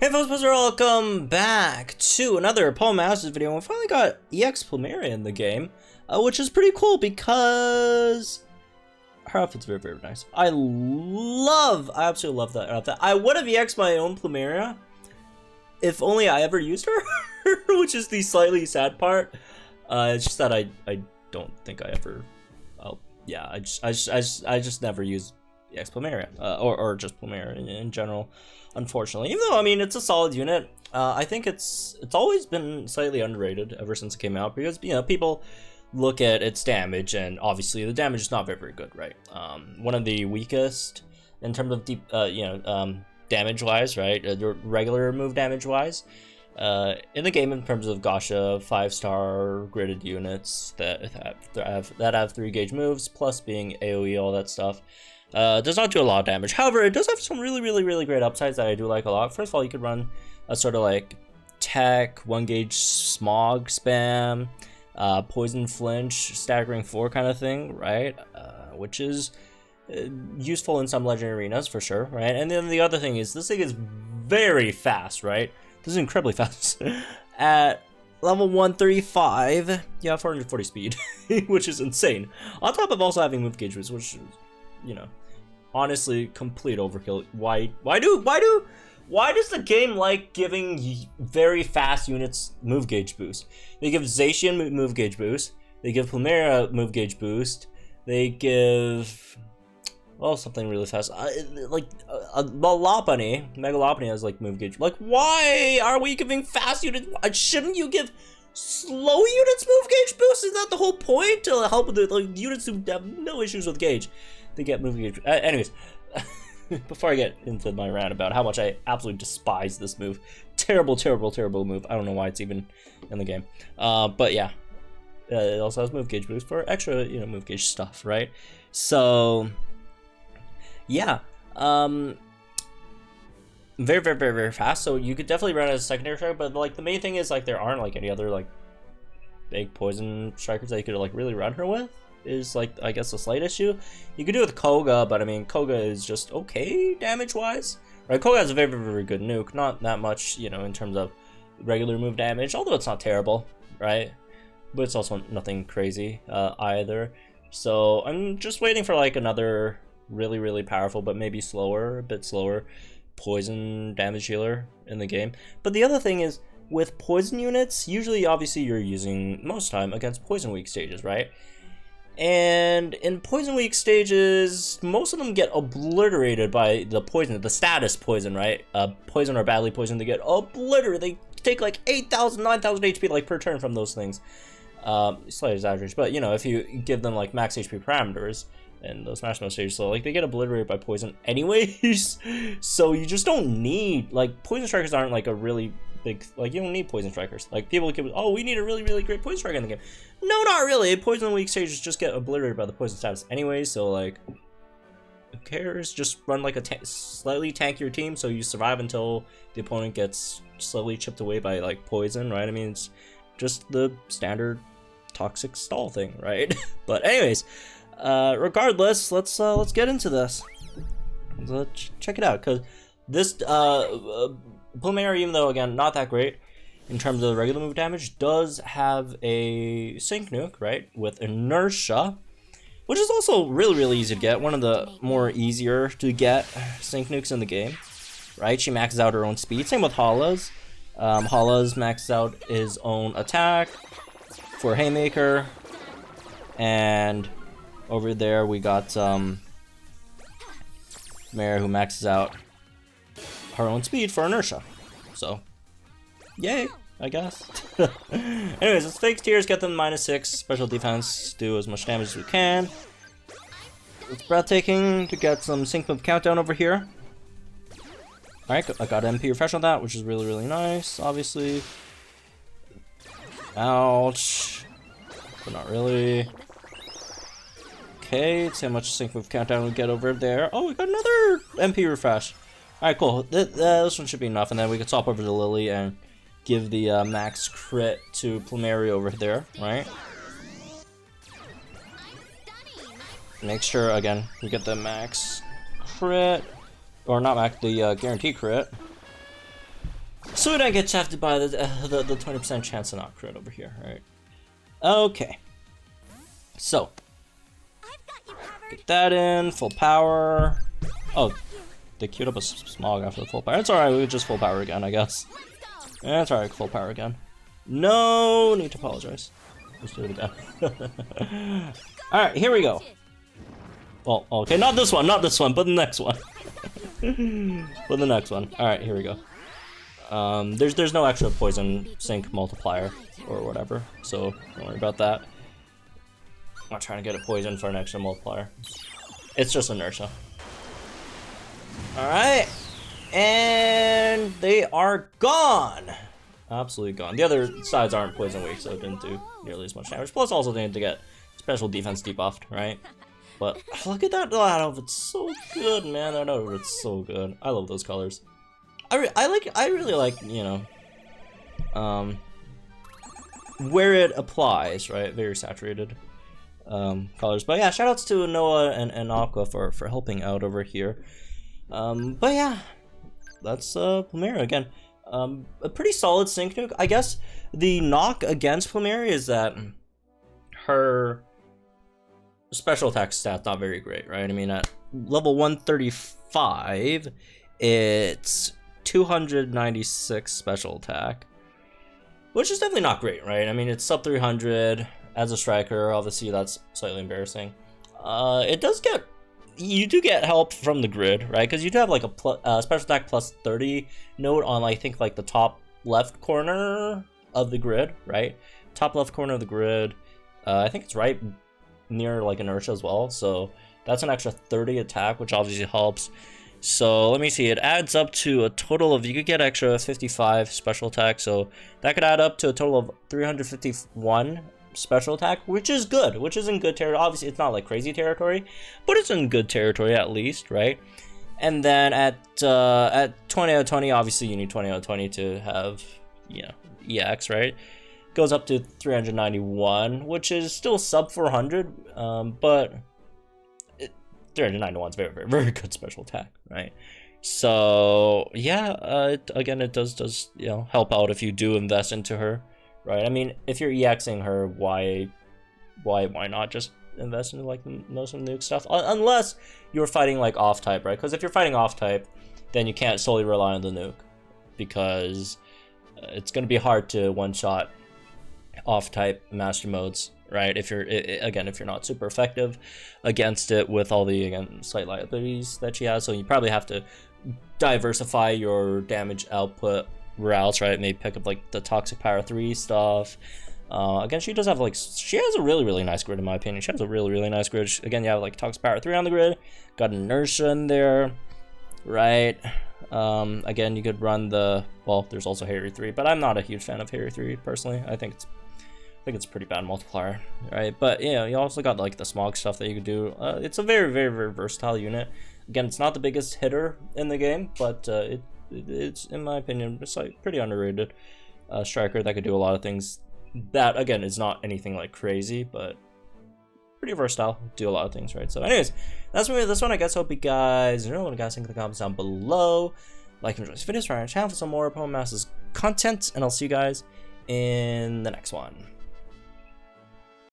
Hey folks, welcome back to another Paul Masters video. We finally got EX Plumeria in the game, which is pretty cool because her outfit's very, very nice. I absolutely love that outfit. I would have EX'd my own Plumeria if only I ever used her, which is the slightly sad part. It's just that I don't think I ever, yeah, I just never used EX Plumeria, or just Plumeria in general, unfortunately. Even though, I mean, it's a solid unit, I think it's always been slightly underrated ever since it came out, because, you know, people look at its damage, and obviously the damage is not very, very good, right? One of the weakest in terms of deep, damage-wise, right? Regular move damage-wise, in the game in terms of gacha 5-star gridded units that have 3 gauge moves, plus being AOE, all that stuff. Does not do a lot of damage. However, it does have some really great upsides that I do like a lot. First of all, you could run a sort of like tech 1 gauge smog spam, poison flinch, staggering 4 kind of thing, right? Which is useful in some legend arenas for sure, right? And then the other thing is this thing is very fast, right? This is incredibly fast. At level 135, yeah, 440 speed, which is insane. On top of also having move gauge, which is, you know, honestly complete overkill. Why does the game like giving very fast units move gauge boost? They give Zacian move gauge boost, they give Plumeria move gauge boost, they give, well, something really fast, Megalopony has like move gauge. Like, why are we giving fast units? Shouldn't you give slow units move gauge boost? Is that the whole point? To help with the like units who have no issues with gauge, they get move gauge. Anyways, before I get into my rant about how much I absolutely despise this move, terrible move. I don't know why it's even in the game. But yeah, it also has move gauge boost for extra, you know, move gauge stuff, right? So yeah, very fast. So you could definitely run as a secondary striker, but like the main thing is like there aren't like any other like big poison strikers that you could like really run her with. Is like, I guess, a slight issue. You could do it with Koga, but I mean Koga is just okay damage wise, right? Koga has a very good nuke, not that much, you know, in terms of regular move damage, although it's not terrible, right? But it's also nothing crazy either. So I'm just waiting for like another really powerful but maybe a bit slower poison damage healer in the game. But the other thing is, with poison units, usually obviously you're using most time against poison weak stages, right? And in poison weak stages, most of them get obliterated by the poison, the status poison, right? Poison or badly poisoned, they get obliterated. They take like 8,000, 9,000 HP like per turn from those things. Slight exaggeration, but you know, if you give them like max HP parameters in those national stages, so like they get obliterated by poison anyways. So you just don't need, like, poison strikers aren't like a really big, like, you don't need poison strikers. Like, people can, oh, we need a really great poison striker in the game. No, not really. Poison weak stages just get obliterated by the poison status anyway, so like, who cares? Just run like a slightly tankier team so you survive until the opponent gets slowly chipped away by like poison, right? I mean, it's just the standard toxic stall thing, right? But anyways, regardless, let's get into this. Let's check it out, because this Plumeria, even though again not that great in terms of regular move damage, does have a sync nuke, right, with Inertia, which is also really easy to get. One of the more easier to get sync nukes in the game, right? She maxes out her own speed. Same with Hala's. Hala's maxes out his own attack for Haymaker, and over there we got Mare, who maxes out her own speed for Inertia. So, yay, I guess. Anyways, let's fake tiers, get them -6 special defense, do as much damage as we can. It's breathtaking to get some sync move countdown over here. Alright, I got MP refresh on that, which is really nice, obviously. Ouch. But not really. Okay, let's see how much sync move countdown we get over there. Oh, we got another MP refresh. Alright, cool. This one should be enough, and then we can swap over to Lily and give the max crit to Plumeria over there, right? Make sure, again, we get the max crit, or not max, the guarantee crit. So we don't get shafted by the 20% chance to not crit over here, right? Okay. So get that in, full power. Oh, they queued up a smog after the full power. It's alright, we would just full power again, I guess. That's alright, full power again. No need to apologize. Let's do it again. Alright, here we go. Well, okay, not this one, but the next one. But the next one. Alright, here we go. There's no extra poison sync multiplier or whatever, so don't worry about that. I'm not trying to get a poison for an extra multiplier. It's just inertia. Alright, and they are gone. Absolutely gone. The other sides aren't poison weak, so it didn't do nearly as much damage. Plus, also they need to get special defense debuffed, right? But look at that outfit's so good, man. That outfit's so good. I love those colors. I really like, you know, where it applies, right? Very saturated colors. But yeah, shoutouts to Noah and Aqua for helping out over here. But yeah, that's Plumeria again. A pretty solid sync nuke. I guess the knock against Plumeria is that her special attack stat's not very great, right? I mean, at level 135, it's 296 special attack, which is definitely not great, right? I mean, it's sub 300 as a striker. Obviously, that's slightly embarrassing. It does get, you do get help from the grid, right? Because you do have like a special attack plus 30 note on, I think, like the top left corner of the grid, right? Top left corner of the grid. I think it's right near like inertia as well. So that's an extra 30 attack, which obviously helps. So let me see, it adds up to a total of, you could get extra 55 special attack, so that could add up to a total of 351 special attack, which is good, which is in good territory. Obviously it's not like crazy territory, but it's in good territory at least, right? And then at 20 out of 20, obviously you need 20 out of 20 to have, you know, EX, right? Goes up to 391, which is still sub 400, but 391 is very, very, very good special attack, right? So yeah, again, it does you know, help out if you do invest into her, right? I mean, if you're EXing her, why not just invest into like most of the nuke stuff? Unless you're fighting like off type, right? Because if you're fighting off type, then you can't solely rely on the nuke, because it's going to be hard to one shot off type master modes, right? If you're not super effective against it with all the, again, slight liabilities that she has. So you probably have to diversify your damage output routes, right? Maybe pick up like the toxic power 3 stuff. Again, she does have like, she has a really nice grid in my opinion. She has a really nice grid. Again, you have like toxic power 3 on the grid, got inertia in there, right? Again, you could run the, well, there's also Harry 3, but I'm not a huge fan of Harry 3 personally. I think it's a pretty bad multiplier, right? But yeah, you also got like the smog stuff that you could do. It's a very versatile unit. Again, it's not the biggest hitter in the game, but it's, in my opinion, it's like pretty underrated striker that could do a lot of things. That again is not anything like crazy, but pretty versatile, do a lot of things, right? So anyways, that's me with this one. I guess hope you guys know what you guys think in the comments down below. Like and enjoy this video, subscribe to our channel for some more Opponent Masters content, and I'll see you guys in the next one.